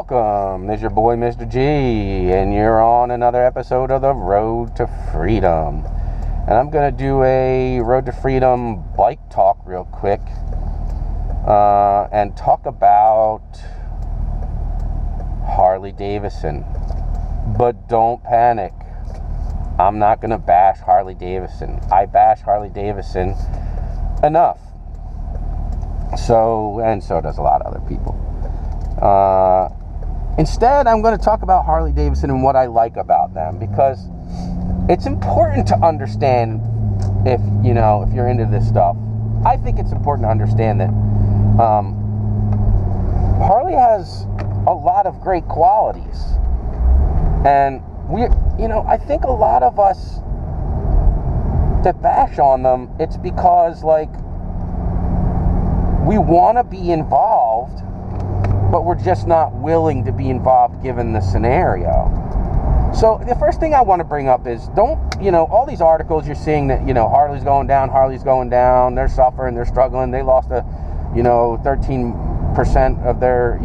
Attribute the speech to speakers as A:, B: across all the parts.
A: Welcome, this is your boy Mr. G, and you're on another episode of the Road to Freedom. And I'm going to do a Road to Freedom bike talk real quick, and talk about Harley Davidson. But don't panic, I'm not going to bash Harley Davidson. I bash Harley Davidson enough. So does a lot of other people. Instead, I'm going to talk about Harley Davidson and what I like about them, because it's important to understand if you're into this stuff. I think it's important to understand that Harley has a lot of great qualities, and I think a lot of us that bash on them, it's because we want to be involved, but we're just not willing to be involved given the scenario. So the first thing I want to bring up is, all these articles you're seeing that, Harley's going down, they're suffering, they're struggling, they lost 13% of their,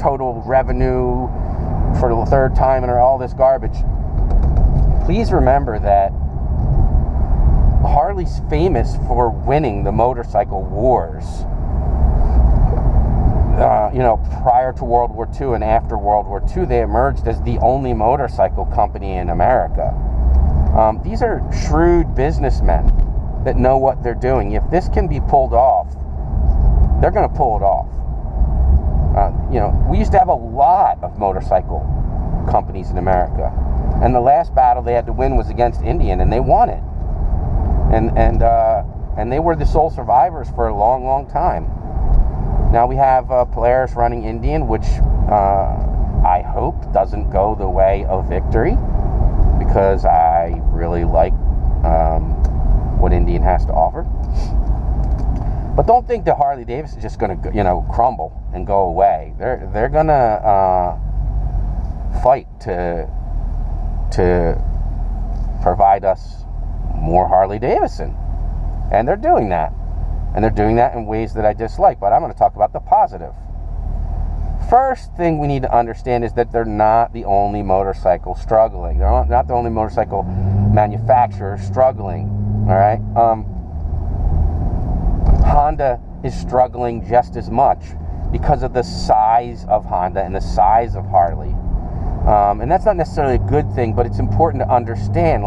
A: total revenue for the third time, and all this garbage. Please remember that Harley's famous for winning the motorcycle wars. Prior to World War II and after World War II, they emerged as the only motorcycle company in America. These are shrewd businessmen that know what they're doing. If this can be pulled off, they're going to pull it off. We used to have a lot of motorcycle companies in America, and the last battle they had to win was against Indian, and they won it. And they were the sole survivors for a long, long time. Now we have Polaris running Indian, which I hope doesn't go the way of victory, because I really like what Indian has to offer. But don't think that Harley Davidson is just going to crumble and go away. They're going to fight to provide us more Harley Davidson, and they're doing that. And they're doing that in ways that I dislike, but I'm going to talk about the positive. First thing we need to understand is that they're not the only motorcycle struggling. They're not the only motorcycle manufacturer struggling, all right? Honda is struggling just as much because of the size of Honda and the size of Harley. And that's not necessarily a good thing, but it's important to understand,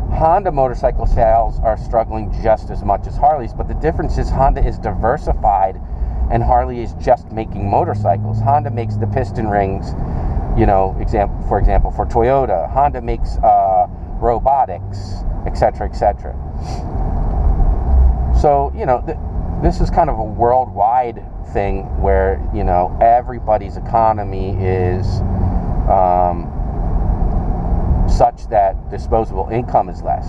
A: Honda motorcycle sales are struggling just as much as Harley's, but the difference is Honda is diversified and Harley is just making motorcycles. Honda makes the piston rings, for example, for Toyota. Honda makes robotics, etc., etc. So, this is kind of a worldwide thing where, everybody's economy is such that disposable income is less.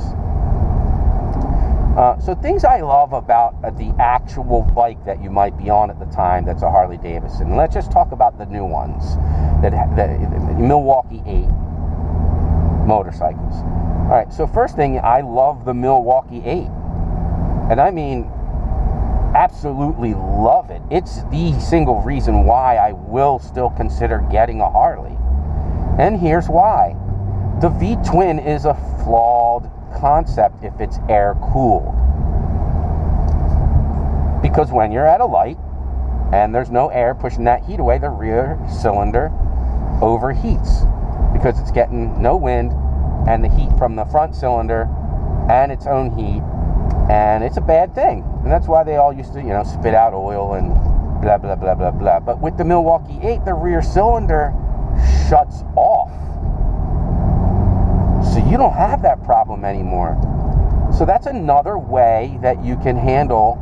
A: So things I love about the actual bike that you might be on at the time that's a Harley Davidson. Let's just talk about the new ones, the Milwaukee 8 motorcycles. All right, so first thing, I love the Milwaukee 8. And I mean, absolutely love it. It's the single reason why I will still consider getting a Harley. And here's why. The V-twin is a flawed concept if it's air-cooled. Because when you're at a light and there's no air pushing that heat away, the rear cylinder overheats because it's getting no wind and the heat from the front cylinder and its own heat, and it's a bad thing. And that's why they all used to, spit out oil and blah, blah, blah, blah, blah. But with the Milwaukee 8, the rear cylinder shuts off. So you don't have that problem anymore. So that's another way that you can handle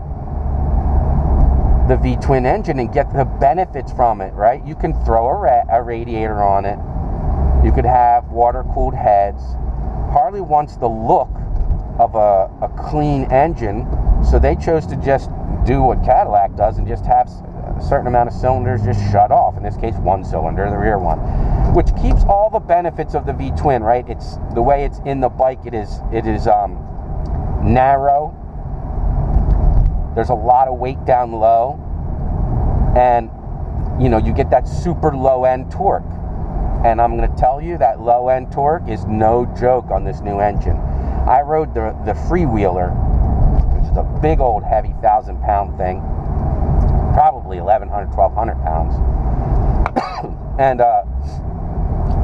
A: the V-twin engine and get the benefits from it, right? You can throw a radiator on it. You could have water-cooled heads. Harley wants the look of a clean engine, so they chose to just do what Cadillac does and just have a certain amount of cylinders just shut off. In this case, one cylinder, the rear one, which keeps all the benefits of the V-twin, right? It's the way it's in the bike. It is narrow. There's a lot of weight down low, and you know, you get that super low-end torque. And I'm going to tell you that low-end torque is no joke on this new engine. I rode the freewheeler, which is a big old heavy 1,000-pound thing, probably 1,100, 1,200 pounds. And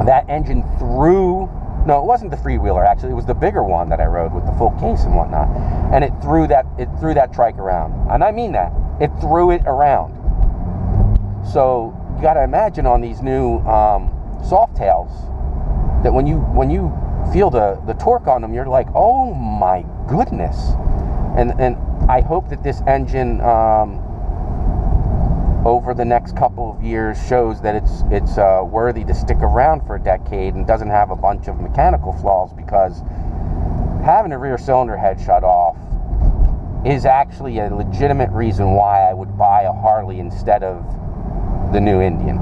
A: that engine threw, no, it wasn't the freewheeler actually, it was the bigger one that I rode with the full case and whatnot. And it threw that trike around. And I mean that. It threw it around. So you got to imagine on these new soft tails that when you feel the torque on them, you're like, oh my goodness. And I hope that this engine over the next couple of years shows that it's worthy to stick around for a decade and doesn't have a bunch of mechanical flaws, because having a rear cylinder head shut off is actually a legitimate reason why I would buy a Harley instead of the new Indian.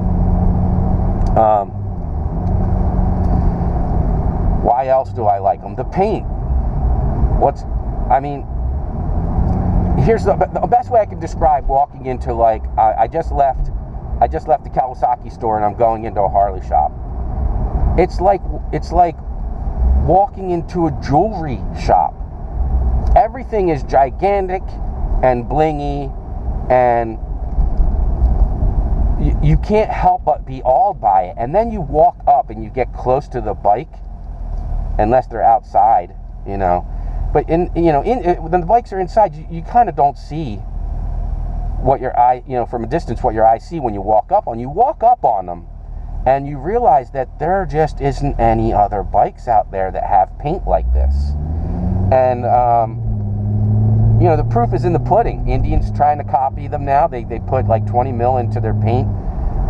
A: Why else do I like them? The paint. Here's the best way I can describe walking into, like, I just left the Kawasaki store and I'm going into a Harley shop. It's like walking into a jewelry shop. Everything is gigantic and blingy, and you can't help but be awed by it. And then you walk up and you get close to the bike, unless they're outside, you know. But when the bikes are inside, you kind of don't see what your eye, you know, from a distance, what your eyes see when you walk up on. You walk up on them, and you realize that there just isn't any other bikes out there that have paint like this. And you know, the proof is in the pudding. Indians trying to copy them now. They put like 20 mil into their paint,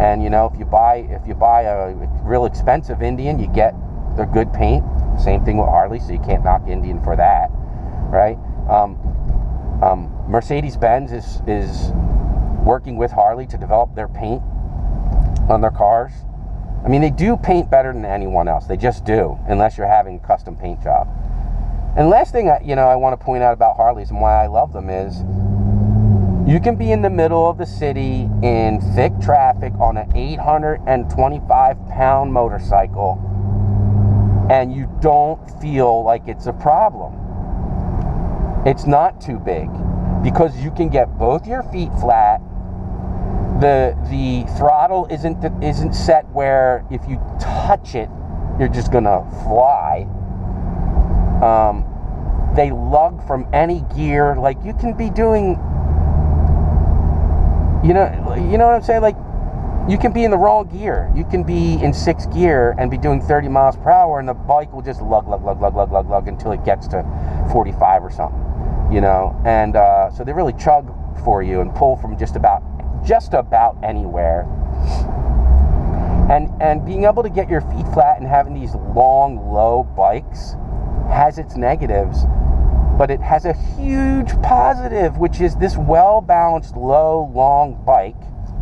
A: and you know, if you buy a real expensive Indian, you get their good paint. Same thing with Harley, so you can't knock Indian for that, right? Mercedes-Benz is working with Harley to develop their paint on their cars. I mean, they do paint better than anyone else. They just do, unless you're having a custom paint job. And last thing I want to point out about Harleys and why I love them is you can be in the middle of the city in thick traffic on an 825-pound motorcycle, and you don't feel like it's a problem. It's not too big, because you can get both your feet flat. The throttle isn't set where if you touch it, you're just gonna fly. They lug from any gear. Like, you can be doing, you know what I'm saying? Like, you can be in the wrong gear. You can be in 6th gear and be doing 30 miles per hour, and the bike will just lug until it gets to 45 or something, you know? And so they really chug for you and pull from just about anywhere. And being able to get your feet flat and having these long, low bikes has its negatives, but it has a huge positive, which is this well-balanced, low, long bike.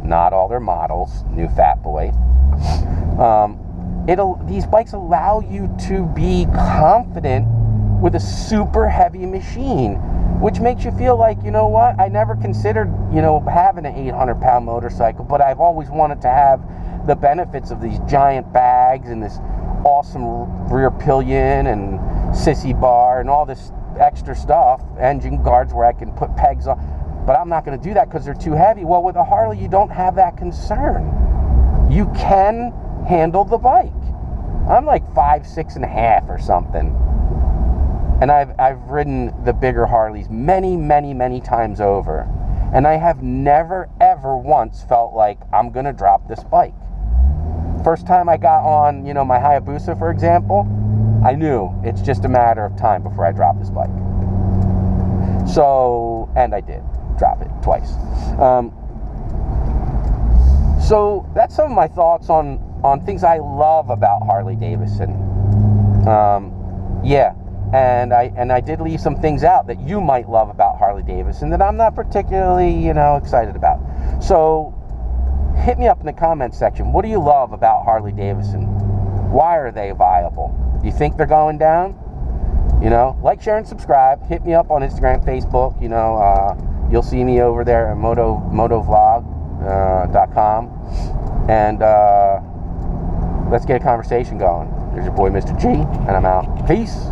A: Not all their models, new fat boy. These bikes allow you to be confident with a super heavy machine, which makes you feel like, you know what, I never considered, you know, having an 800-pound motorcycle, but I've always wanted to have the benefits of these giant bags and this awesome rear pillion and sissy bar and all this extra stuff, engine guards where I can put pegs on. But I'm not going to do that because they're too heavy. Well, with a Harley, you don't have that concern. You can handle the bike. I'm like 5'6.5" or something. And I've ridden the bigger Harleys many times over. And I have never, ever once felt like I'm going to drop this bike. First time I got on, you know, my Hayabusa, for example, I knew it's just a matter of time before I drop this bike. So, and I did drop it twice. So that's some of my thoughts on things I love about Harley Davidson. Yeah, and I did leave some things out that you might love about Harley Davidson that I'm not particularly, you know, excited about. So hit me up in the comments section. What do you love about Harley Davidson? Why are they viable? Do you think they're going down? You know, like, share, and subscribe. Hit me up on Instagram, Facebook. You know, you'll see me over there at motovlog.com. calm, and let's get a conversation going. There's your boy, Mr. G, and I'm out. Peace.